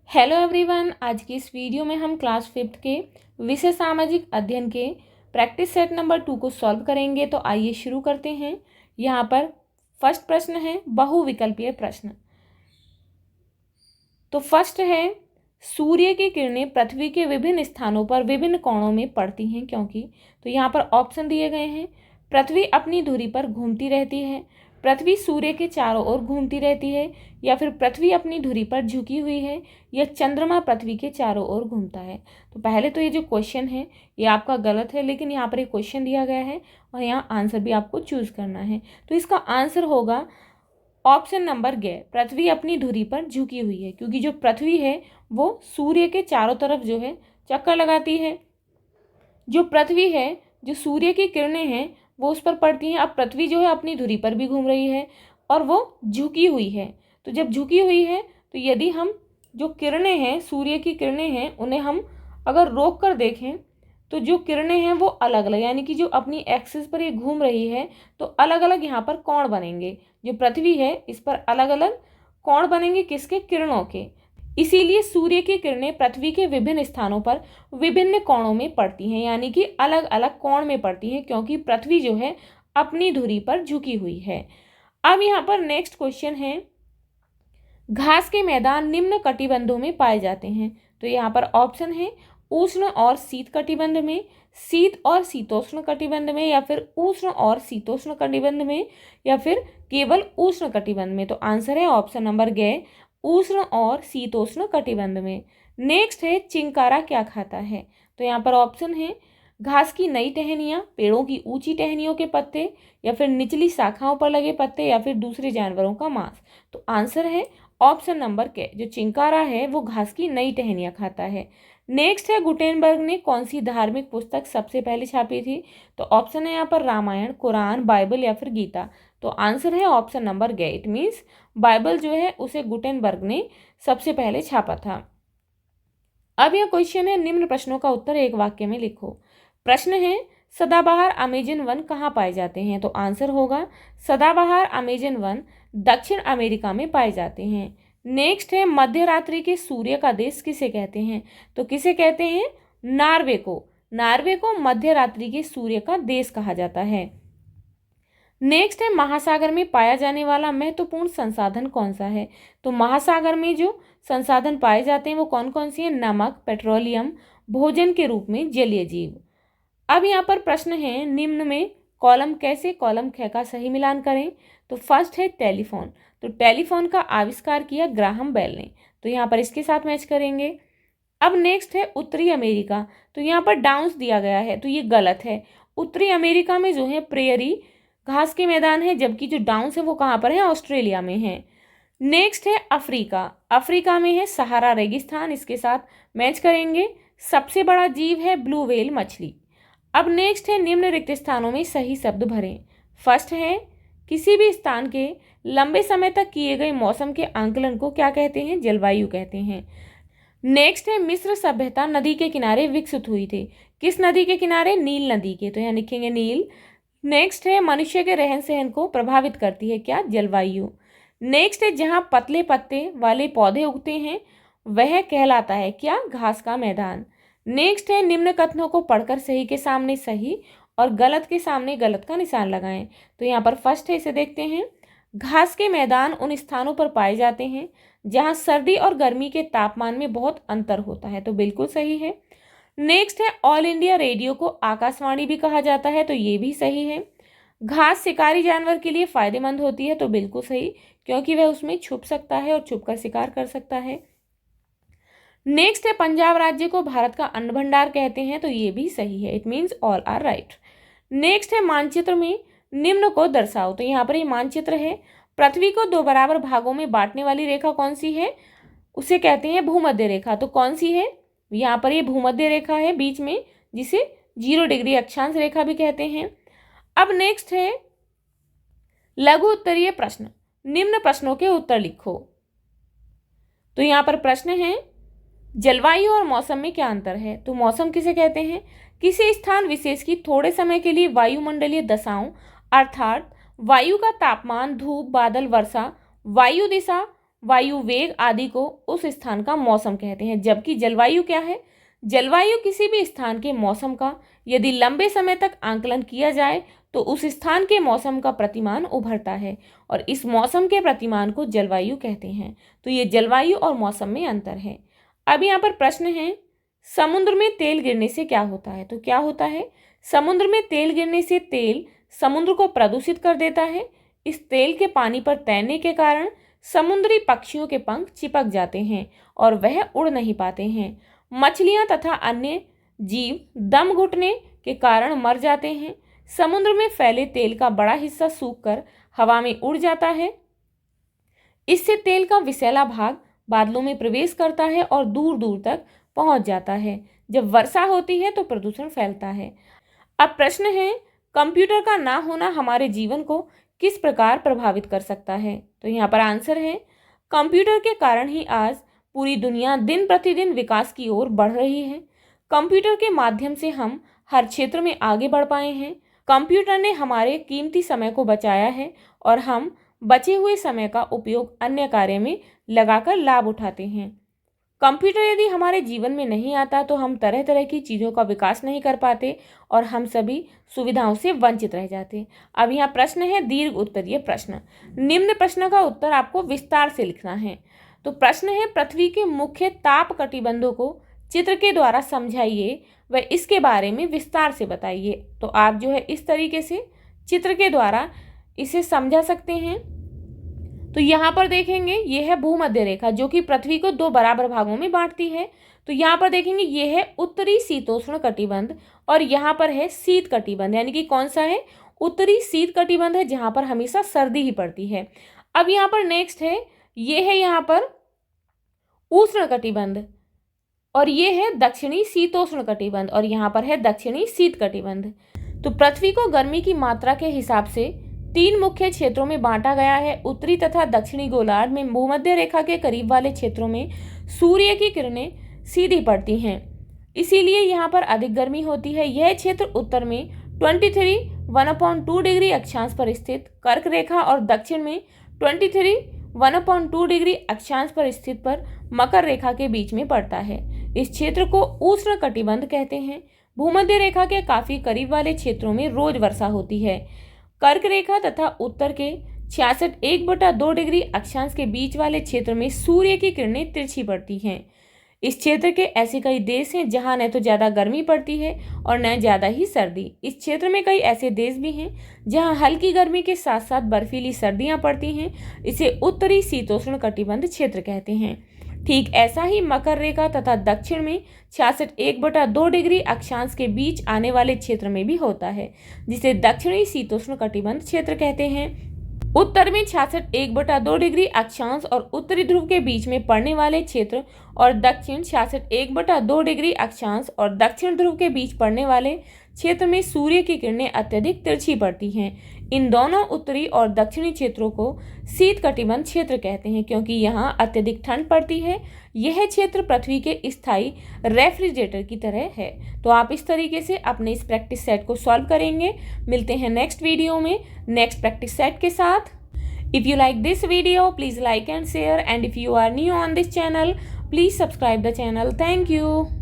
Hello everyone, आज की इस वीडियो में हम क्लास 5th के विषय सामाजिक अध्ययन के प्रैक्टिस सेट नंबर 2 को सॉल्व करेंगे। तो आइए शुरू करते हैं। यहाँ पर फर्स्ट प्रश्न है बहुविकल्पीय प्रश्न। तो फर्स्ट है, सूर्य की किरणें पृथ्वी के विभिन्न स्थानों पर विभिन्न कोणों में पड़ती हैं क्योंकि। तो यहाँ पर ऑप्शन दिए गए हैं। पृथ्वी अपनी धुरी पर घूमती रहती है, पृथ्वी सूर्य के चारों ओर घूमती रहती है, या फिर पृथ्वी अपनी धुरी पर झुकी हुई है, या चंद्रमा पृथ्वी के चारों ओर घूमता है। तो पहले तो ये जो क्वेश्चन है ये आपका गलत है, लेकिन यहाँ पर एक क्वेश्चन दिया गया है और यहाँ आंसर भी आपको चूज करना है। तो इसका आंसर होगा ऑप्शन नंबर ग, पृथ्वी अपनी धुरी पर झुकी हुई है, क्योंकि जो पृथ्वी है वो सूर्य के चारों तरफ जो है चक्कर लगाती है। जो पृथ्वी है, जो सूर्य की किरणें हैं वो उस पर पड़ती हैं। अब पृथ्वी जो है अपनी धुरी पर भी घूम रही है और वो झुकी हुई है। तो जब झुकी हुई है तो यदि हम जो किरणें हैं, सूर्य की किरणें हैं, उन्हें हम अगर रोक कर देखें तो जो किरणें हैं वो अलग अलग, यानी कि जो अपनी एक्सिस पर ये घूम रही है तो अलग अलग यहाँ पर कोण बनेंगे। जो पृथ्वी है इस पर अलग अलग कोण बनेंगे, किसके? किरणों के। इसीलिए सूर्य की किरणें पृथ्वी के विभिन्न स्थानों पर विभिन्न कोणों में पड़ती हैं, यानी कि अलग अलग कोण में पड़ती हैं, क्योंकि पृथ्वी जो है अपनी धुरी पर झुकी हुई है। अब यहाँ पर नेक्स्ट क्वेश्चन है, घास के मैदान निम्न कटिबंधों में पाए जाते हैं। तो यहाँ पर ऑप्शन है उष्ण और शीत कटिबंध में, शीत और शीतोष्ण कटिबंध में, या फिर उष्ण और शीतोष्ण कटिबंध में, या फिर केवल उष्ण कटिबंध में। तो आंसर है ऑप्शन नंबर ग, उष्ण और शीतोष्ण कटिबंध में। नेक्स्ट है, चिंकारा क्या खाता है? तो यहाँ पर ऑप्शन है घास की नई टहनियाँ, पेड़ों की ऊंची टहनियों के पत्ते, या फिर निचली शाखाओं पर लगे पत्ते, या फिर दूसरे जानवरों का मांस। तो आंसर है ऑप्शन नंबर के, जो चिंकारा है वो घास की नई टहनियाँ खाता है। नेक्स्ट है, गुटेनबर्ग ने कौन सी धार्मिक पुस्तक सबसे पहले छापी थी? तो ऑप्शन है यहाँ पर रामायण, कुरान, बाइबल, या फिर गीता। तो आंसर है ऑप्शन नंबर ग, इट मीन्स बाइबल जो है उसे गुटेनबर्ग ने सबसे पहले छापा था। अब यह क्वेश्चन है, निम्न प्रश्नों का उत्तर एक वाक्य में लिखो। प्रश्न है, सदाबहार अमेजन वन कहाँ पाए जाते हैं? तो आंसर होगा सदाबहार अमेजन वन दक्षिण अमेरिका में पाए जाते हैं। नेक्स्ट है, मध्य रात्रि के सूर्य का देश किसे कहते हैं? तो किसे कहते हैं? नॉर्वे को। नॉर्वे को मध्य रात्रि के सूर्य का देश कहा जाता है। नेक्स्ट है, महासागर में पाया जाने वाला महत्वपूर्ण संसाधन कौन सा है? तो महासागर में जो संसाधन पाए जाते हैं वो कौन कौन सी हैं? नमक, पेट्रोलियम, भोजन के रूप में जलीय जीव। अब यहाँ पर प्रश्न है, निम्न में कॉलम कैसे कॉलम ख का सही मिलान करें? तो फर्स्ट है टेलीफोन। तो टेलीफोन का आविष्कार किया ग्राहम बेल ने, तो यहाँ पर इसके साथ मैच करेंगे। अब नेक्स्ट है उत्तरी अमेरिका। तो यहाँ पर डाउन्स दिया गया है, तो ये गलत है। उत्तरी अमेरिका में जो है प्रेयरी घास के मैदान है, जबकि जो डाउन्स है वो कहाँ पर है? ऑस्ट्रेलिया में है। नेक्स्ट है अफ्रीका। अफ्रीका में है सहारा रेगिस्तान, इसके साथ मैच करेंगे। सबसे बड़ा जीव है ब्लू व्हेल मछली। अब नेक्स्ट है, निम्न रिक्त स्थानों में सही शब्द भरें। फर्स्ट है, किसी भी स्थान के लंबे समय तक किए गए मौसम के आंकलन को क्या कहते हैं? जलवायु कहते हैं। नेक्स्ट है, मिस्र सभ्यता नदी के किनारे विकसित हुई थी। किस नदी के किनारे? नील नदी के, तो यहाँ लिखेंगे नील। नेक्स्ट है, मनुष्य के रहन सहन को प्रभावित करती है क्या? जलवायु। नेक्स्ट है, जहाँ पतले पत्ते वाले पौधे उगते हैं वह कहलाता है क्या? घास का मैदान। नेक्स्ट है, निम्न कथनों को पढ़कर सही के सामने सही और गलत के सामने गलत का निशान लगाएं। तो यहाँ पर फर्स्ट है, इसे देखते हैं। घास के मैदान उन स्थानों पर पाए जाते हैं जहाँ सर्दी और गर्मी के तापमान में बहुत अंतर होता है, तो बिल्कुल सही है। नेक्स्ट है, ऑल इंडिया रेडियो को आकाशवाणी भी कहा जाता है, तो ये भी सही है। घास शिकारी जानवर के लिए फायदेमंद होती है, तो बिल्कुल सही, क्योंकि वह उसमें छुप सकता है और छुपकर शिकार कर सकता है। नेक्स्ट है, पंजाब राज्य को भारत का अन्न भंडार कहते हैं, तो ये भी सही है, it means all are right. Next है, मानचित्र में निम्न को दर्शाओ। तो यहाँ पर ये मानचित्र है। पृथ्वी को दो बराबर भागों में बांटने वाली रेखा कौन सी है? उसे कहते हैं भूमध्य रेखा। तो कौन सी है? यहाँ पर ये भूमध्य रेखा है बीच में, जिसे 0 डिग्री अक्षांश रेखा भी कहते हैं। अब नेक्स्ट है, लघु उत्तरीय प्रश्न। निम्न प्रश्नों के उत्तर लिखो। तो यहाँ पर प्रश्न है, जलवायु और मौसम में क्या अंतर है? तो मौसम किसे कहते हैं? किसी स्थान विशेष की थोड़े समय के लिए वायुमंडलीय दशाओं, अर्थात वायु का तापमान, धूप, बादल, वर्षा, वायु दिशा, वायु वेग आदि को उस स्थान का मौसम कहते हैं। जबकि जलवायु क्या है? जलवायु किसी भी स्थान के मौसम का यदि लंबे समय तक आंकलन किया जाए तो उस स्थान के मौसम का प्रतिमान उभरता है और इस मौसम के प्रतिमान को जलवायु कहते हैं। तो ये जलवायु और मौसम में अंतर है। अब यहाँ पर प्रश्न है, समुद्र में तेल गिरने से क्या होता है? तो क्या होता है? समुद्र में तेल गिरने से तेल समुद्र को प्रदूषित कर देता है। इस तेल के पानी पर तैरने के कारण समुद्री पक्षियों के पंख चिपक जाते हैं और वह उड़ नहीं पाते हैं। मछलियां तथा अन्य जीव दम घुटने के कारण मर जाते हैं। समुद्र में फैले तेल का बड़ा हिस्सा सूखकर हवा में उड़ जाता है। इससे तेल का विषैला भाग बादलों में प्रवेश करता है और दूर दूर तक पहुंच जाता है। जब वर्षा होती है तो प्रदूषण फैलता है। अब प्रश्न है, कंप्यूटर का ना होना हमारे जीवन को किस प्रकार प्रभावित कर सकता है? तो यहाँ पर आंसर है, कंप्यूटर के कारण ही आज पूरी दुनिया दिन प्रतिदिन विकास की ओर बढ़ रही है। कंप्यूटर के माध्यम से हम हर क्षेत्र में आगे बढ़ पाए हैं। कंप्यूटर ने हमारे कीमती समय को बचाया है और हम बचे हुए समय का उपयोग अन्य कार्य में लगाकर लाभ उठाते हैं। कंप्यूटर यदि हमारे जीवन में नहीं आता तो हम तरह तरह की चीज़ों का विकास नहीं कर पाते और हम सभी सुविधाओं से वंचित रह जाते। अब यहाँ प्रश्न है दीर्घ उत्तरीय प्रश्न। निम्न प्रश्न का उत्तर आपको विस्तार से लिखना है। तो प्रश्न है, पृथ्वी के मुख्य ताप कटिबंधों को चित्र के द्वारा समझाइए व इसके बारे में विस्तार से बताइए। तो आप जो है इस तरीके से चित्र के द्वारा इसे समझा सकते हैं। तो यहाँ पर देखेंगे ये है भूमध्य रेखा जो कि पृथ्वी को दो बराबर भागों में बांटती है। तो यहाँ पर देखेंगे ये है उत्तरी शीतोष्ण कटिबंध और यहाँ पर है शीत कटिबंध, यानी कि कौन सा है? उत्तरी शीत कटिबंध है जहाँ पर हमेशा सर्दी ही पड़ती है। अब यहाँ पर नेक्स्ट है, ये है यहाँ पर उष्ण कटिबंध और ये है दक्षिणी शीतोष्ण कटिबंध और यहाँ पर है दक्षिणी शीत कटिबंध। तो पृथ्वी को गर्मी की मात्रा के हिसाब से 3 मुख्य क्षेत्रों में बांटा गया है। उत्तरी तथा दक्षिणी गोलार्ध में भूमध्य रेखा के करीब वाले क्षेत्रों में सूर्य की किरणें सीधी पड़ती हैं, इसीलिए यहाँ पर अधिक गर्मी होती है। यह क्षेत्र उत्तर में 23 डिग्री अक्षांश पर स्थित कर्क रेखा और दक्षिण में 23 डिग्री अक्षांश पर स्थित पर मकर रेखा के बीच में पड़ता है। इस क्षेत्र को उष्ण कटिबंध कहते हैं। भूमध्य रेखा के काफी करीब वाले क्षेत्रों में रोज वर्षा होती है। कर्क रेखा तथा उत्तर के 66.1/2 डिग्री अक्षांश के बीच वाले क्षेत्र में सूर्य की किरणें तिरछी पड़ती हैं। इस क्षेत्र के ऐसे कई देश हैं जहां न तो ज़्यादा गर्मी पड़ती है और न ज़्यादा ही सर्दी। इस क्षेत्र में कई ऐसे देश भी हैं जहां हल्की गर्मी के साथ साथ बर्फीली सर्दियां पड़ती हैं। इसे उत्तरी शीतोष्ण कटिबंध क्षेत्र कहते हैं। ठीक ऐसा ही मकर रेखा तथा दक्षिण में 66.1/2 डिग्री अक्षांश के बीच आने वाले क्षेत्र में भी होता है, जिसे दक्षिणी शीतोष्ण कटिबंध क्षेत्र कहते हैं। उत्तर में 66.1/2 डिग्री अक्षांश और उत्तरी ध्रुव के बीच में पड़ने वाले क्षेत्र और दक्षिण 66.1/2 डिग्री अक्षांश और दक्षिण ध्रुव के बीच पड़ने वाले क्षेत्र में सूर्य की किरणें अत्यधिक तिरछी पड़ती हैं। इन दोनों उत्तरी और दक्षिणी क्षेत्रों को शीत कटिबंध क्षेत्र कहते हैं क्योंकि यहाँ अत्यधिक ठंड पड़ती है। यह क्षेत्र पृथ्वी के स्थायी रेफ्रिजरेटर की तरह है। तो आप इस तरीके से अपने इस प्रैक्टिस सेट को सॉल्व करेंगे। मिलते हैं नेक्स्ट वीडियो में नेक्स्ट प्रैक्टिस सेट के साथ। If you like this video, please like and share, and if you are new on this channel, please subscribe the channel. Thank you.